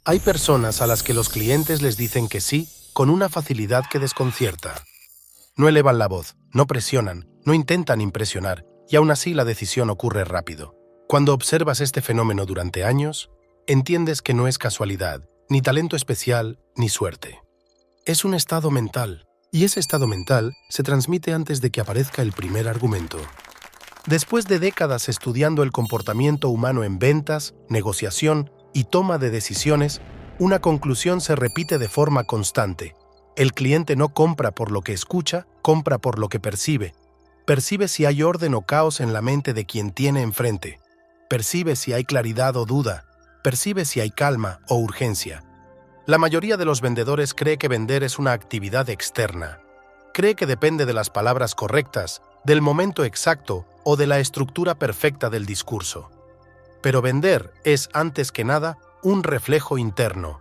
Hay personas a las que los clientes les dicen que sí con una facilidad que desconcierta. No elevan la voz, no presionan, no intentan impresionar, y aún así la decisión ocurre rápido. Cuando observas este fenómeno durante años, entiendes que no es casualidad, ni talento especial, ni suerte. Es un estado mental, y ese estado mental se transmite antes de que aparezca el primer argumento. Después de décadas estudiando el comportamiento humano en ventas, negociación y toma de decisiones, una conclusión se repite de forma constante. El cliente no compra por lo que escucha, compra por lo que percibe. Percibe si hay orden o caos en la mente de quien tiene enfrente. Percibe si hay claridad o duda. Percibe si hay calma o urgencia. La mayoría de los vendedores cree que vender es una actividad externa. Cree que depende de las palabras correctas, del momento exacto o de la estructura perfecta del discurso. Pero vender es, antes que nada, un reflejo interno.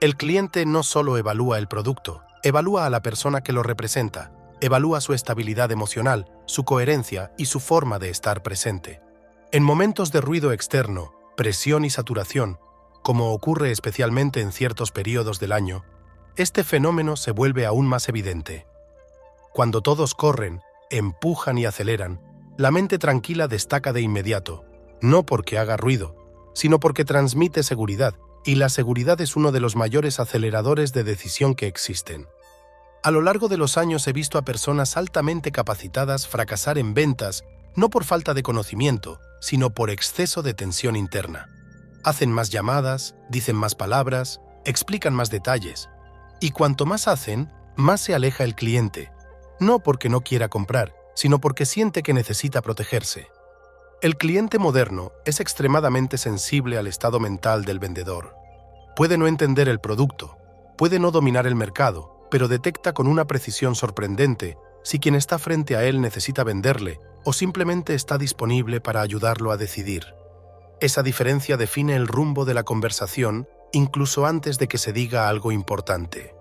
El cliente no solo evalúa el producto, evalúa a la persona que lo representa, evalúa su estabilidad emocional, su coherencia y su forma de estar presente. En momentos de ruido externo, presión y saturación, como ocurre especialmente en ciertos periodos del año, este fenómeno se vuelve aún más evidente. Cuando todos corren, empujan y aceleran, la mente tranquila destaca de inmediato, no porque haga ruido, sino porque transmite seguridad, y la seguridad es uno de los mayores aceleradores de decisión que existen. A lo largo de los años he visto a personas altamente capacitadas fracasar en ventas, no por falta de conocimiento, sino por exceso de tensión interna. Hacen más llamadas, dicen más palabras, explican más detalles, y cuanto más hacen, más se aleja el cliente, no porque no quiera comprar, sino porque siente que necesita protegerse. El cliente moderno es extremadamente sensible al estado mental del vendedor. Puede no entender el producto, puede no dominar el mercado, pero detecta con una precisión sorprendente si quien está frente a él necesita venderle o simplemente está disponible para ayudarlo a decidir. Esa diferencia define el rumbo de la conversación incluso antes de que se diga algo importante.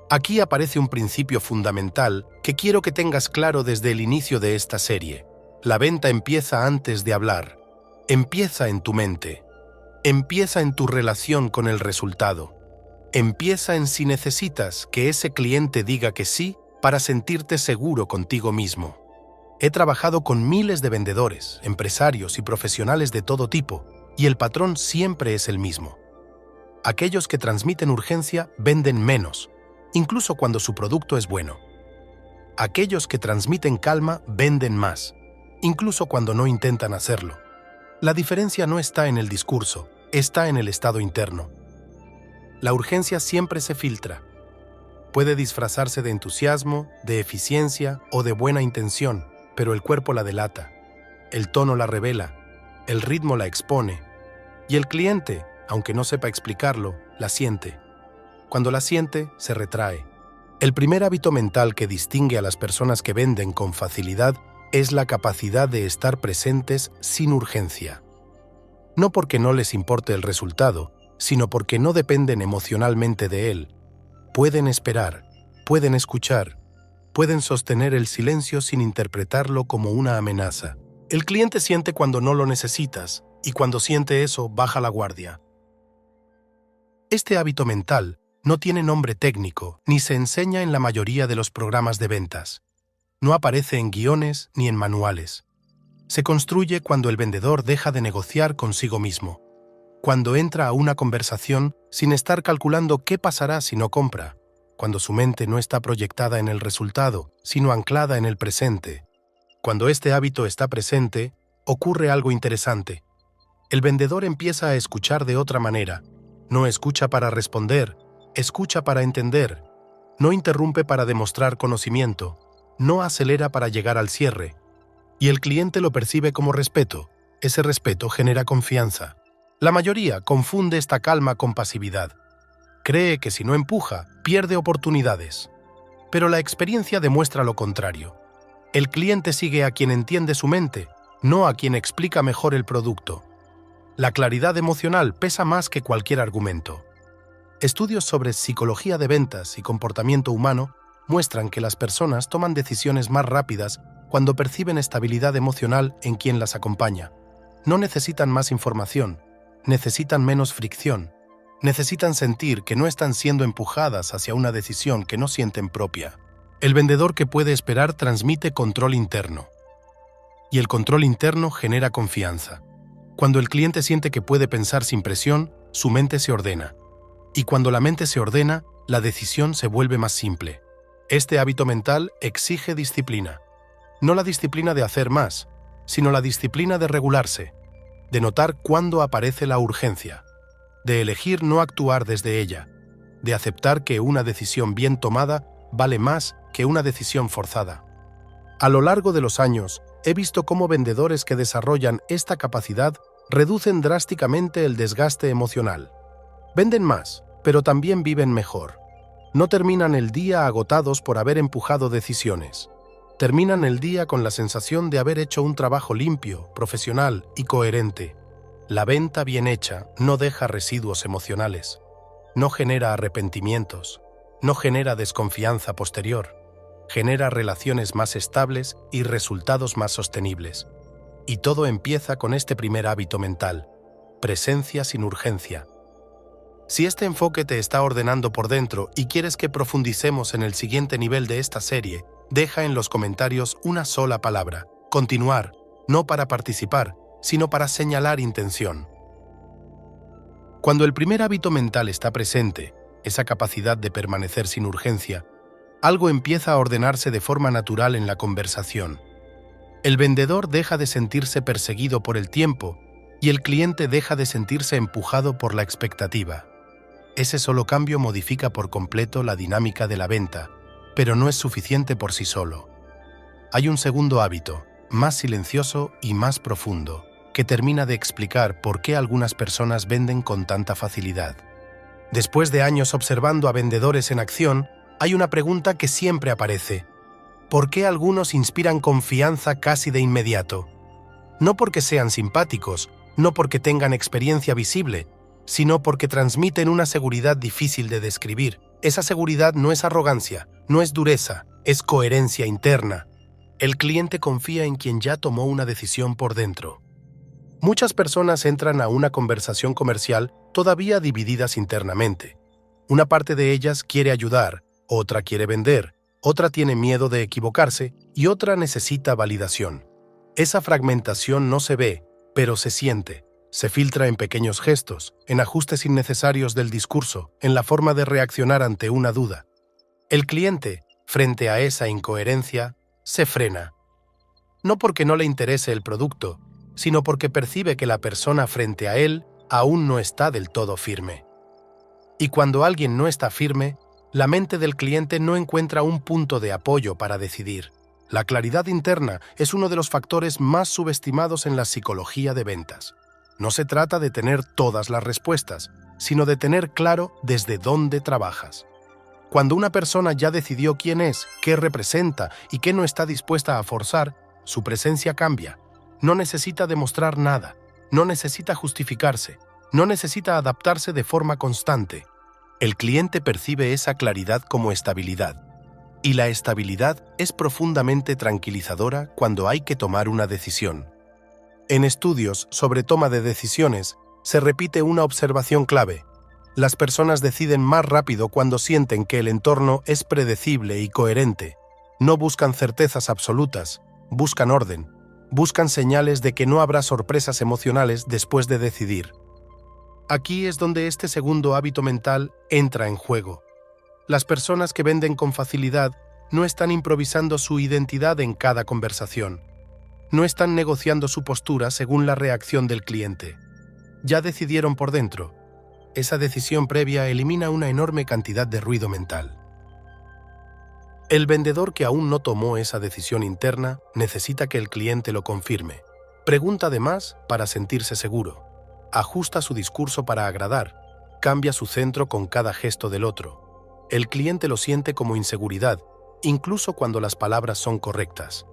Aquí aparece un principio fundamental que quiero que tengas claro desde el inicio de esta serie. La venta empieza antes de hablar. Empieza en tu mente. Empieza en tu relación con el resultado. Empieza en si necesitas que ese cliente diga que sí para sentirte seguro contigo mismo. He trabajado con miles de vendedores, empresarios y profesionales de todo tipo, y el patrón siempre es el mismo. Aquellos que transmiten urgencia venden menos, incluso cuando su producto es bueno. Aquellos que transmiten calma venden más, incluso cuando no intentan hacerlo. La diferencia no está en el discurso, está en el estado interno. La urgencia siempre se filtra. Puede disfrazarse de entusiasmo, de eficiencia o de buena intención, pero el cuerpo la delata, el tono la revela, el ritmo la expone, y el cliente, aunque no sepa explicarlo, la siente. Cuando la siente, se retrae. El primer hábito mental que distingue a las personas que venden con facilidad es la capacidad de estar presentes sin urgencia. No porque no les importe el resultado, sino porque no dependen emocionalmente de él. Pueden esperar, pueden escuchar, pueden sostener el silencio sin interpretarlo como una amenaza. El cliente siente cuando no lo necesitas, y cuando siente eso, baja la guardia. Este hábito mental no tiene nombre técnico, ni se enseña en la mayoría de los programas de ventas. No aparece en guiones ni en manuales. Se construye cuando el vendedor deja de negociar consigo mismo, cuando entra a una conversación sin estar calculando qué pasará si no compra, cuando su mente no está proyectada en el resultado, sino anclada en el presente. Cuando este hábito está presente, ocurre algo interesante. El vendedor empieza a escuchar de otra manera. No escucha para responder, escucha para entender. No interrumpe para demostrar conocimiento. No acelera para llegar al cierre. Y el cliente lo percibe como respeto. Ese respeto genera confianza. La mayoría confunde esta calma con pasividad. Cree que si no empuja, pierde oportunidades. Pero la experiencia demuestra lo contrario. El cliente sigue a quien entiende su mente, no a quien explica mejor el producto. La claridad emocional pesa más que cualquier argumento. Estudios sobre psicología de ventas y comportamiento humano muestran que las personas toman decisiones más rápidas cuando perciben estabilidad emocional en quien las acompaña. No necesitan más información, necesitan menos fricción, Necesitan sentir que no están siendo empujadas hacia una decisión que no sienten propia. El vendedor que puede esperar transmite control interno. Y el control interno genera confianza. Cuando el cliente siente que puede pensar sin presión, su mente se ordena. Y cuando la mente se ordena, la decisión se vuelve más simple. Este hábito mental exige disciplina. No la disciplina de hacer más, sino la disciplina de regularse, de notar cuándo aparece la urgencia, de elegir no actuar desde ella, de aceptar que una decisión bien tomada vale más que una decisión forzada. A lo largo de los años, he visto cómo vendedores que desarrollan esta capacidad reducen drásticamente el desgaste emocional. Venden más, pero también viven mejor. No terminan el día agotados por haber empujado decisiones. Terminan el día con la sensación de haber hecho un trabajo limpio, profesional y coherente. La venta bien hecha no deja residuos emocionales, no genera arrepentimientos, no genera desconfianza posterior, genera relaciones más estables y resultados más sostenibles. Y todo empieza con este primer hábito mental: presencia sin urgencia. Si este enfoque te está ordenando por dentro y quieres que profundicemos en el siguiente nivel de esta serie, deja en los comentarios una sola palabra: continuar, no para participar, sino para señalar intención. Cuando el primer hábito mental está presente, esa capacidad de permanecer sin urgencia, algo empieza a ordenarse de forma natural en la conversación. El vendedor deja de sentirse perseguido por el tiempo y el cliente deja de sentirse empujado por la expectativa. Ese solo cambio modifica por completo la dinámica de la venta, pero no es suficiente por sí solo. Hay un segundo hábito, más silencioso y más profundo, que termina de explicar por qué algunas personas venden con tanta facilidad. Después de años observando a vendedores en acción, hay una pregunta que siempre aparece: ¿por qué algunos inspiran confianza casi de inmediato? No porque sean simpáticos, no porque tengan experiencia visible, sino porque transmiten una seguridad difícil de describir. Esa seguridad no es arrogancia, no es dureza, es coherencia interna. El cliente confía en quien ya tomó una decisión por dentro. Muchas personas entran a una conversación comercial todavía divididas internamente. Una parte de ellas quiere ayudar, otra quiere vender, otra tiene miedo de equivocarse y otra necesita validación. Esa fragmentación no se ve, pero se siente. Se filtra en pequeños gestos, en ajustes innecesarios del discurso, en la forma de reaccionar ante una duda. El cliente, frente a esa incoherencia, se frena. No porque no le interese el producto, sino porque percibe que la persona frente a él aún no está del todo firme. Y cuando alguien no está firme, la mente del cliente no encuentra un punto de apoyo para decidir. La claridad interna es uno de los factores más subestimados en la psicología de ventas. No se trata de tener todas las respuestas, sino de tener claro desde dónde trabajas. Cuando una persona ya decidió quién es, qué representa y qué no está dispuesta a forzar, su presencia cambia. No necesita demostrar nada, no necesita justificarse, no necesita adaptarse de forma constante. El cliente percibe esa claridad como estabilidad. Y la estabilidad es profundamente tranquilizadora cuando hay que tomar una decisión. En estudios sobre toma de decisiones, se repite una observación clave: las personas deciden más rápido cuando sienten que el entorno es predecible y coherente. No buscan certezas absolutas, buscan orden, buscan señales de que no habrá sorpresas emocionales después de decidir. Aquí es donde este segundo hábito mental entra en juego. Las personas que venden con facilidad no están improvisando su identidad en cada conversación. No están negociando su postura según la reacción del cliente. Ya decidieron por dentro. Esa decisión previa elimina una enorme cantidad de ruido mental. El vendedor que aún no tomó esa decisión interna necesita que el cliente lo confirme. Pregunta de más para sentirse seguro. Ajusta su discurso para agradar. Cambia su centro con cada gesto del otro. El cliente lo siente como inseguridad, incluso cuando las palabras son correctas.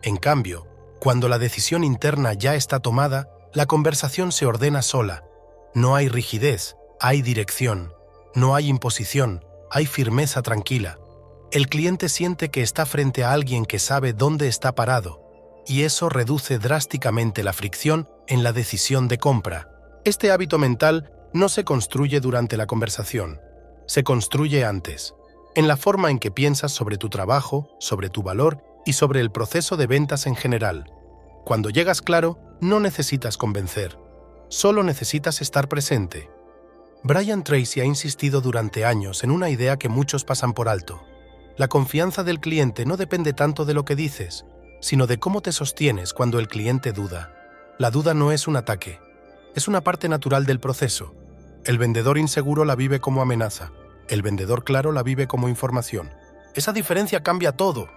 En cambio, cuando la decisión interna ya está tomada, la conversación se ordena sola. No hay rigidez, hay dirección. No hay imposición, hay firmeza tranquila. El cliente siente que está frente a alguien que sabe dónde está parado, y eso reduce drásticamente la fricción en la decisión de compra. Este hábito mental no se construye durante la conversación, se construye antes, en la forma en que piensas sobre tu trabajo, sobre tu valor y sobre el proceso de ventas en general. Cuando llegas claro, no necesitas convencer, solo necesitas estar presente. Brian Tracy ha insistido durante años en una idea que muchos pasan por alto. La confianza del cliente no depende tanto de lo que dices, sino de cómo te sostienes cuando el cliente duda. La duda no es un ataque, es una parte natural del proceso. El vendedor inseguro la vive como amenaza, el vendedor claro la vive como información. Esa diferencia cambia todo.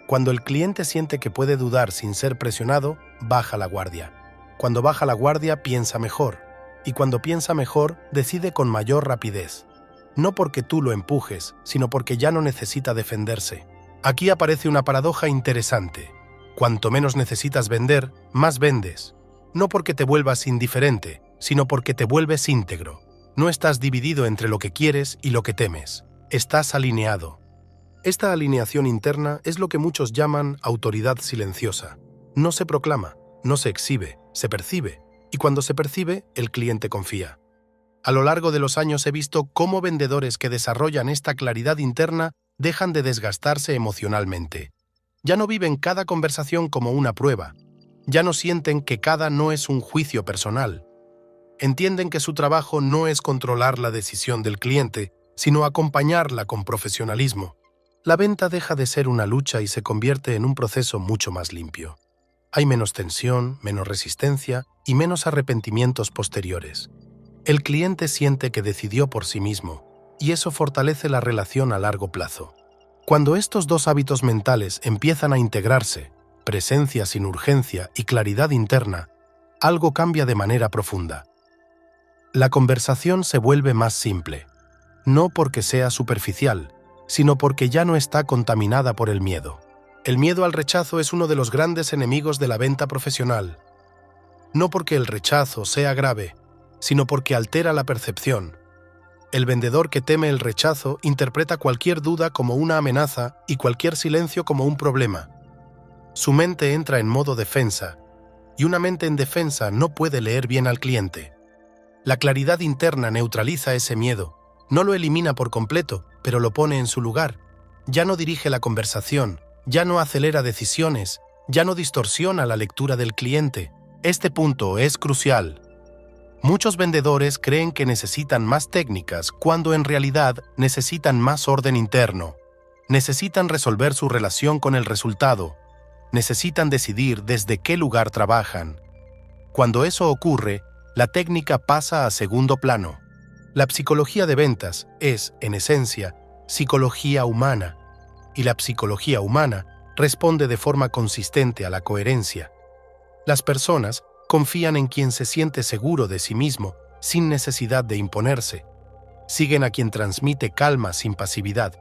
Cuando el cliente siente que puede dudar sin ser presionado, baja la guardia. Cuando baja la guardia, piensa mejor. Y cuando piensa mejor, decide con mayor rapidez. No porque tú lo empujes, sino porque ya no necesita defenderse. Aquí aparece una paradoja interesante. Cuanto menos necesitas vender, más vendes. No porque te vuelvas indiferente, sino porque te vuelves íntegro. No estás dividido entre lo que quieres y lo que temes. Estás alineado. Esta alineación interna es lo que muchos llaman autoridad silenciosa. No se proclama, no se exhibe, se percibe. Y cuando se percibe, el cliente confía. A lo largo de los años he visto cómo vendedores que desarrollan esta claridad interna dejan de desgastarse emocionalmente. Ya no viven cada conversación como una prueba. Ya no sienten que cada no es un juicio personal. Entienden que su trabajo no es controlar la decisión del cliente, sino acompañarla con profesionalismo. La venta deja de ser una lucha y se convierte en un proceso mucho más limpio. Hay menos tensión, menos resistencia y menos arrepentimientos posteriores. El cliente siente que decidió por sí mismo, y eso fortalece la relación a largo plazo. Cuando estos dos hábitos mentales empiezan a integrarse, presencia sin urgencia y claridad interna, algo cambia de manera profunda. La conversación se vuelve más simple, no porque sea superficial, sino porque ya no está contaminada por el miedo. El miedo al rechazo es uno de los grandes enemigos de la venta profesional. No porque el rechazo sea grave, sino porque altera la percepción. El vendedor que teme el rechazo interpreta cualquier duda como una amenaza y cualquier silencio como un problema. Su mente entra en modo defensa, y una mente en defensa no puede leer bien al cliente. La claridad interna neutraliza ese miedo, no lo elimina por completo, pero lo pone en su lugar. Ya no dirige la conversación, ya no acelera decisiones, ya no distorsiona la lectura del cliente. Este punto es crucial. Muchos vendedores creen que necesitan más técnicas cuando en realidad necesitan más orden interno. Necesitan resolver su relación con el resultado. Necesitan decidir desde qué lugar trabajan. Cuando eso ocurre, la técnica pasa a segundo plano. La psicología de ventas es, en esencia, psicología humana, y la psicología humana responde de forma consistente a la coherencia. Las personas confían en quien se siente seguro de sí mismo, sin necesidad de imponerse. Siguen a quien transmite calma sin pasividad.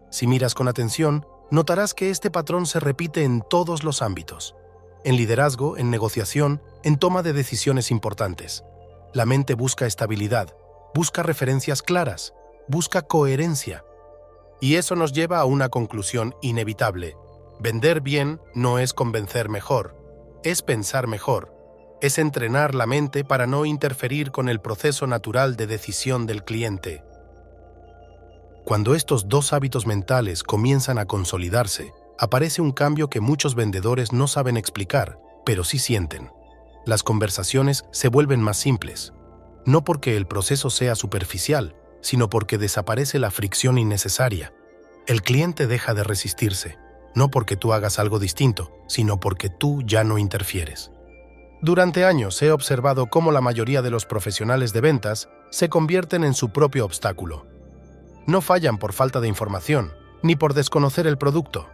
Si miras con atención, notarás que este patrón se repite en todos los ámbitos. En liderazgo, en negociación, en toma de decisiones importantes. La mente busca estabilidad, busca referencias claras, busca coherencia. Y eso nos lleva a una conclusión inevitable. Vender bien no es convencer mejor, es pensar mejor. Es entrenar la mente para no interferir con el proceso natural de decisión del cliente. Cuando estos dos hábitos mentales comienzan a consolidarse, aparece un cambio que muchos vendedores no saben explicar, pero sí sienten. Las conversaciones se vuelven más simples, no porque el proceso sea superficial, sino porque desaparece la fricción innecesaria. El cliente deja de resistirse, no porque tú hagas algo distinto, sino porque tú ya no interfieres. Durante años he observado cómo la mayoría de los profesionales de ventas se convierten en su propio obstáculo. No fallan por falta de información, ni por desconocer el producto.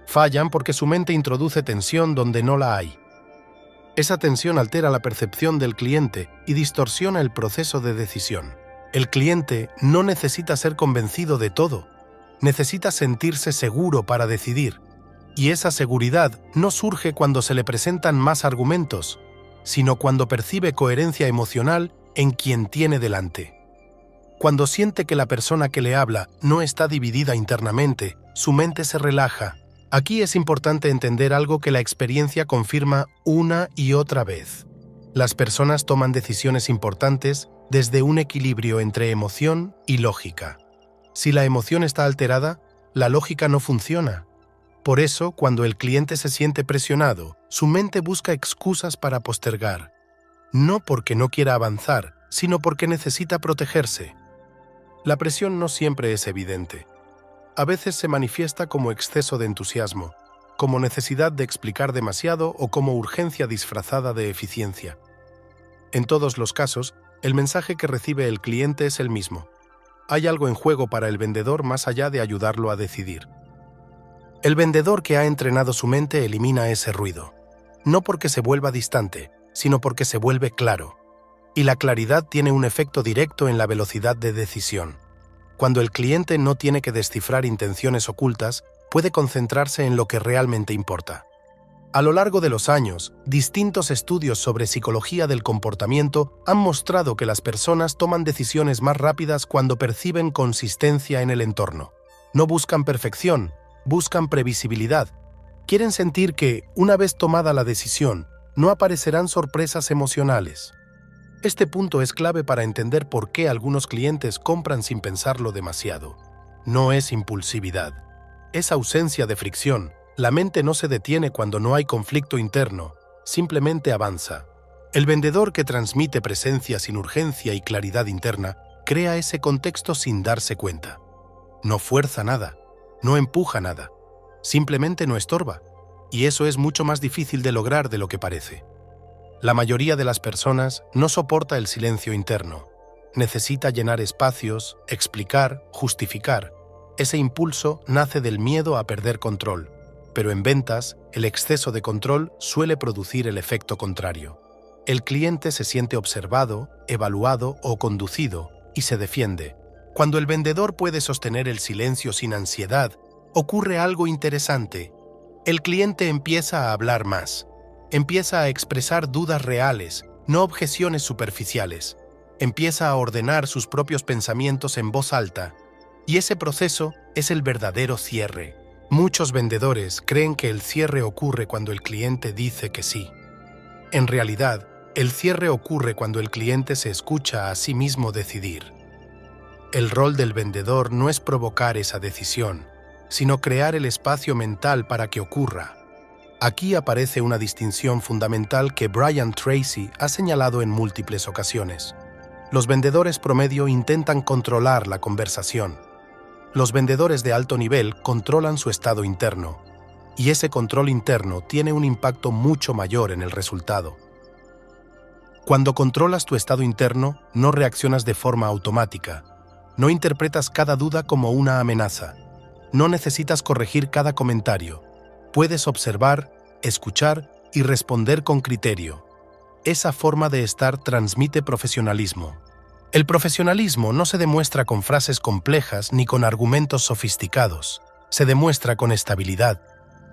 Fallan porque su mente introduce tensión donde no la hay. Esa tensión altera la percepción del cliente y distorsiona el proceso de decisión. El cliente no necesita ser convencido de todo, necesita sentirse seguro para decidir. Y esa seguridad no surge cuando se le presentan más argumentos, sino cuando percibe coherencia emocional en quien tiene delante. Cuando siente que la persona que le habla no está dividida internamente, su mente se relaja. Aquí es importante entender algo que la experiencia confirma una y otra vez. Las personas toman decisiones importantes desde un equilibrio entre emoción y lógica. Si la emoción está alterada, la lógica no funciona. Por eso, cuando el cliente se siente presionado, su mente busca excusas para postergar. No porque no quiera avanzar, sino porque necesita protegerse. La presión no siempre es evidente. A veces se manifiesta como exceso de entusiasmo, como necesidad de explicar demasiado o como urgencia disfrazada de eficiencia. En todos los casos, el mensaje que recibe el cliente es el mismo. Hay algo en juego para el vendedor más allá de ayudarlo a decidir. El vendedor que ha entrenado su mente elimina ese ruido, no porque se vuelva distante, sino porque se vuelve claro. Y la claridad tiene un efecto directo en la velocidad de decisión. Cuando el cliente no tiene que descifrar intenciones ocultas, puede concentrarse en lo que realmente importa. A lo largo de los años, distintos estudios sobre psicología del comportamiento han mostrado que las personas toman decisiones más rápidas cuando perciben consistencia en el entorno. No buscan perfección, buscan previsibilidad. Quieren sentir que, una vez tomada la decisión, no aparecerán sorpresas emocionales. Este punto es clave para entender por qué algunos clientes compran sin pensarlo demasiado. No es impulsividad, es ausencia de fricción. La mente no se detiene cuando no hay conflicto interno, simplemente avanza. El vendedor que transmite presencia sin urgencia y claridad interna crea ese contexto sin darse cuenta. No fuerza nada, no empuja nada, simplemente no estorba, y eso es mucho más difícil de lograr de lo que parece. La mayoría de las personas no soporta el silencio interno. Necesita llenar espacios, explicar, justificar. Ese impulso nace del miedo a perder control. Pero en ventas, el exceso de control suele producir el efecto contrario. El cliente se siente observado, evaluado o conducido y se defiende. Cuando el vendedor puede sostener el silencio sin ansiedad, ocurre algo interesante. El cliente empieza a hablar más. Empieza a expresar dudas reales, no objeciones superficiales. Empieza a ordenar sus propios pensamientos en voz alta. Y ese proceso es el verdadero cierre. Muchos vendedores creen que el cierre ocurre cuando el cliente dice que sí. En realidad, el cierre ocurre cuando el cliente se escucha a sí mismo decidir. El rol del vendedor no es provocar esa decisión, sino crear el espacio mental para que ocurra. Aquí aparece una distinción fundamental que Brian Tracy ha señalado en múltiples ocasiones. Los vendedores promedio intentan controlar la conversación. Los vendedores de alto nivel controlan su estado interno, y ese control interno tiene un impacto mucho mayor en el resultado. Cuando controlas tu estado interno, no reaccionas de forma automática, no interpretas cada duda como una amenaza, no necesitas corregir cada comentario, puedes observar, escuchar y responder con criterio. Esa forma de estar transmite profesionalismo. El profesionalismo no se demuestra con frases complejas ni con argumentos sofisticados. Se demuestra con estabilidad,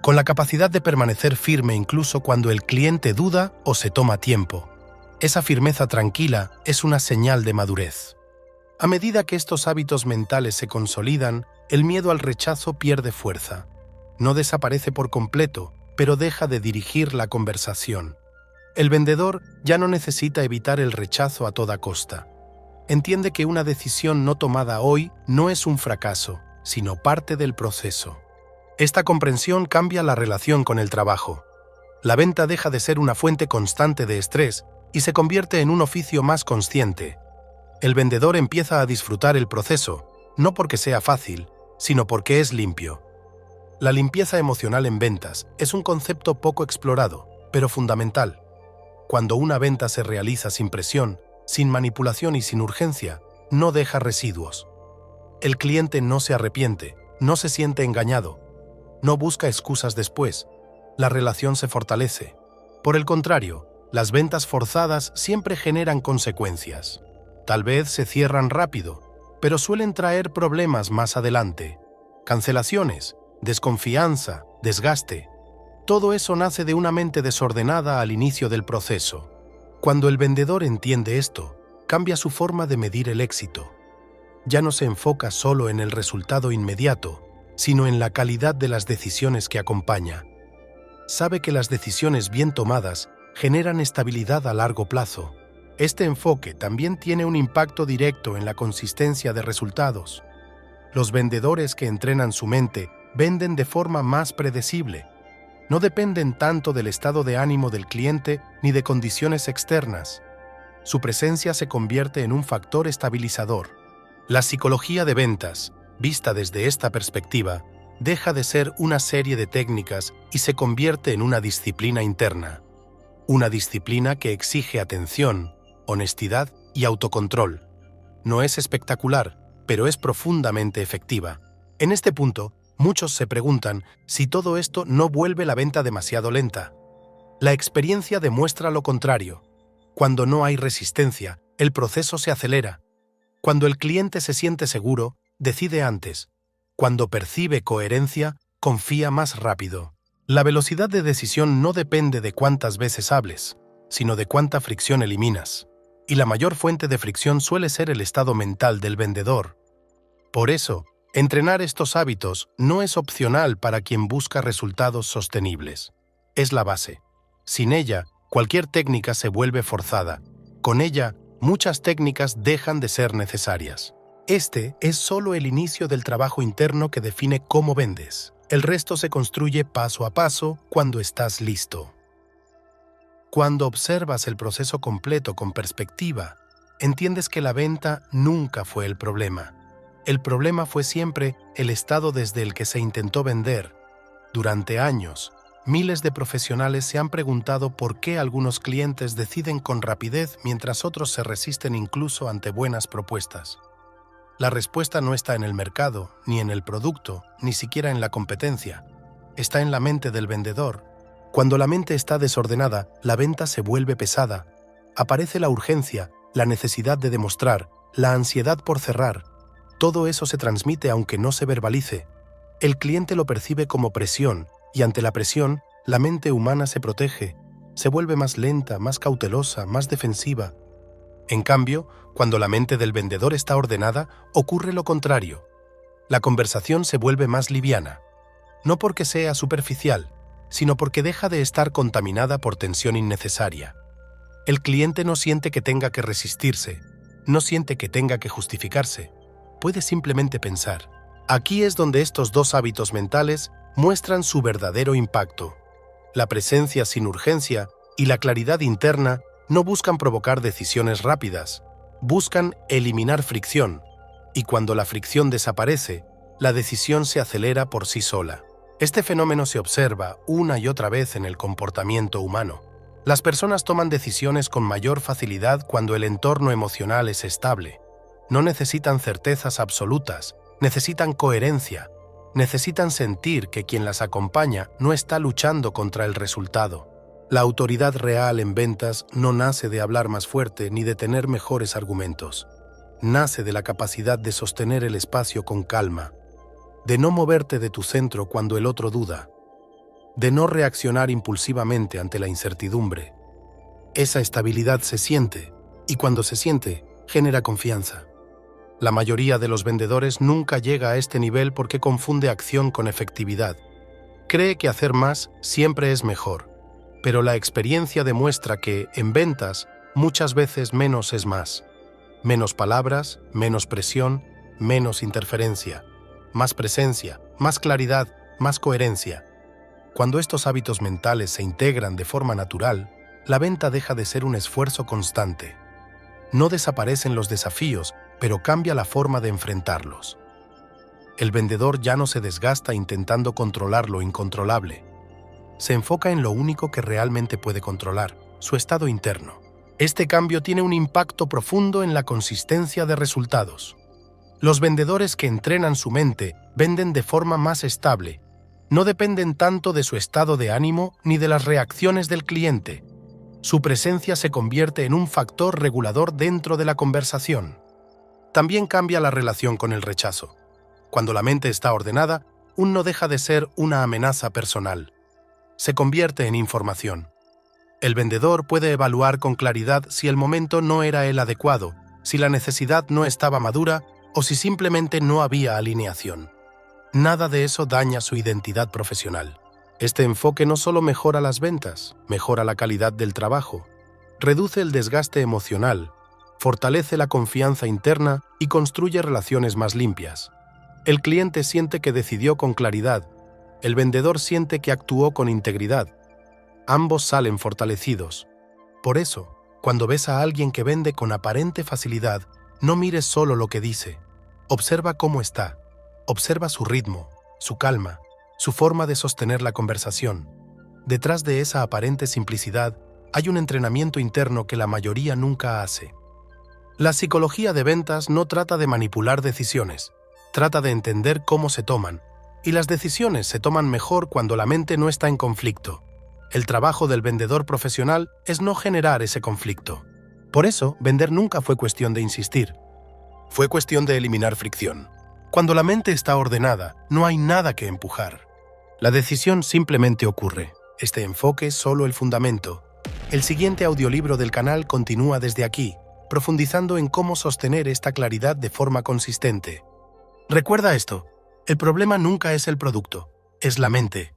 con la capacidad de permanecer firme incluso cuando el cliente duda o se toma tiempo. Esa firmeza tranquila es una señal de madurez. A medida que estos hábitos mentales se consolidan, el miedo al rechazo pierde fuerza. No desaparece por completo, pero deja de dirigir la conversación. El vendedor ya no necesita evitar el rechazo a toda costa. Entiende que una decisión no tomada hoy no es un fracaso, sino parte del proceso. Esta comprensión cambia la relación con el trabajo. La venta deja de ser una fuente constante de estrés y se convierte en un oficio más consciente. El vendedor empieza a disfrutar el proceso, no porque sea fácil, sino porque es limpio. La limpieza emocional en ventas es un concepto poco explorado, pero fundamental. Cuando una venta se realiza sin presión, sin manipulación y sin urgencia, no deja residuos. El cliente no se arrepiente, no se siente engañado, no busca excusas después. La relación se fortalece. Por el contrario, las ventas forzadas siempre generan consecuencias. Tal vez se cierran rápido, pero suelen traer problemas más adelante. Cancelaciones, desconfianza, desgaste. Todo eso nace de una mente desordenada al inicio del proceso. Cuando el vendedor entiende esto, cambia su forma de medir el éxito. Ya no se enfoca solo en el resultado inmediato, sino en la calidad de las decisiones que acompaña. Sabe que las decisiones bien tomadas generan estabilidad a largo plazo. Este enfoque también tiene un impacto directo en la consistencia de resultados. Los vendedores que entrenan su mente venden de forma más predecible. No dependen tanto del estado de ánimo del cliente ni de condiciones externas. Su presencia se convierte en un factor estabilizador. La psicología de ventas, vista desde esta perspectiva, deja de ser una serie de técnicas y se convierte en una disciplina interna. Una disciplina que exige atención, honestidad y autocontrol. No es espectacular, pero es profundamente efectiva. En este punto, muchos se preguntan si todo esto no vuelve la venta demasiado lenta. La experiencia demuestra lo contrario. Cuando no hay resistencia, el proceso se acelera. Cuando el cliente se siente seguro, decide antes. Cuando percibe coherencia, confía más rápido. La velocidad de decisión no depende de cuántas veces hables, sino de cuánta fricción eliminas. Y la mayor fuente de fricción suele ser el estado mental del vendedor. Por eso, entrenar estos hábitos no es opcional para quien busca resultados sostenibles. Es la base. Sin ella, cualquier técnica se vuelve forzada. Con ella, muchas técnicas dejan de ser necesarias. Este es solo el inicio del trabajo interno que define cómo vendes. El resto se construye paso a paso cuando estás listo. Cuando observas el proceso completo con perspectiva, entiendes que la venta nunca fue el problema. El problema fue siempre el estado desde el que se intentó vender. Durante años, miles de profesionales se han preguntado por qué algunos clientes deciden con rapidez mientras otros se resisten incluso ante buenas propuestas. La respuesta no está en el mercado, ni en el producto, ni siquiera en la competencia. Está en la mente del vendedor. Cuando la mente está desordenada, la venta se vuelve pesada. Aparece la urgencia, la necesidad de demostrar, la ansiedad por cerrar. Todo eso se transmite aunque no se verbalice. El cliente lo percibe como presión, y ante la presión, la mente humana se protege. Se vuelve más lenta, más cautelosa, más defensiva. En cambio, cuando la mente del vendedor está ordenada, ocurre lo contrario. La conversación se vuelve más liviana. No porque sea superficial, sino porque deja de estar contaminada por tensión innecesaria. El cliente no siente que tenga que resistirse, no siente que tenga que justificarse. Puede simplemente pensar. Aquí es donde estos dos hábitos mentales muestran su verdadero impacto. La presencia sin urgencia y la claridad interna no buscan provocar decisiones rápidas, buscan eliminar fricción, y cuando la fricción desaparece, la decisión se acelera por sí sola. Este fenómeno se observa una y otra vez en el comportamiento humano. Las personas toman decisiones con mayor facilidad cuando el entorno emocional es estable. No necesitan certezas absolutas, necesitan coherencia, necesitan sentir que quien las acompaña no está luchando contra el resultado. La autoridad real en ventas no nace de hablar más fuerte ni de tener mejores argumentos. Nace de la capacidad de sostener el espacio con calma, de no moverte de tu centro cuando el otro duda, de no reaccionar impulsivamente ante la incertidumbre. Esa estabilidad se siente, y cuando se siente, genera confianza. La mayoría de los vendedores nunca llega a este nivel porque confunde acción con efectividad. Cree que hacer más siempre es mejor, pero la experiencia demuestra que, en ventas, muchas veces menos es más. Menos palabras, menos presión, menos interferencia. Más presencia, más claridad, más coherencia. Cuando estos hábitos mentales se integran de forma natural, la venta deja de ser un esfuerzo constante. No desaparecen los desafíos, pero cambia la forma de enfrentarlos. El vendedor ya no se desgasta intentando controlar lo incontrolable. Se enfoca en lo único que realmente puede controlar, su estado interno. Este cambio tiene un impacto profundo en la consistencia de resultados. Los vendedores que entrenan su mente venden de forma más estable. No dependen tanto de su estado de ánimo ni de las reacciones del cliente. Su presencia se convierte en un factor regulador dentro de la conversación. También cambia la relación con el rechazo. Cuando la mente está ordenada, un no deja de ser una amenaza personal. Se convierte en información. El vendedor puede evaluar con claridad si el momento no era el adecuado, si la necesidad no estaba madura o si simplemente no había alineación. Nada de eso daña su identidad profesional. Este enfoque no solo mejora las ventas, mejora la calidad del trabajo. reduce el desgaste emocional, fortalece la confianza interna y construye relaciones más limpias. El cliente siente que decidió con claridad, el vendedor siente que actuó con integridad. Ambos salen fortalecidos. Por eso, cuando ves a alguien que vende con aparente facilidad, no mires solo lo que dice. Observa cómo está. Observa su ritmo, su calma, su forma de sostener la conversación. Detrás de esa aparente simplicidad hay un entrenamiento interno que la mayoría nunca hace. La psicología de ventas no trata de manipular decisiones, trata de entender cómo se toman, y las decisiones se toman mejor cuando la mente no está en conflicto. El trabajo del vendedor profesional es no generar ese conflicto. Por eso, vender nunca fue cuestión de insistir. Fue cuestión de eliminar fricción. Cuando la mente está ordenada, no hay nada que empujar. La decisión simplemente ocurre. Este enfoque es solo el fundamento. El siguiente audiolibro del canal continúa desde aquí, profundizando en cómo sostener esta claridad de forma consistente. Recuerda esto, el problema nunca es el producto, es la mente.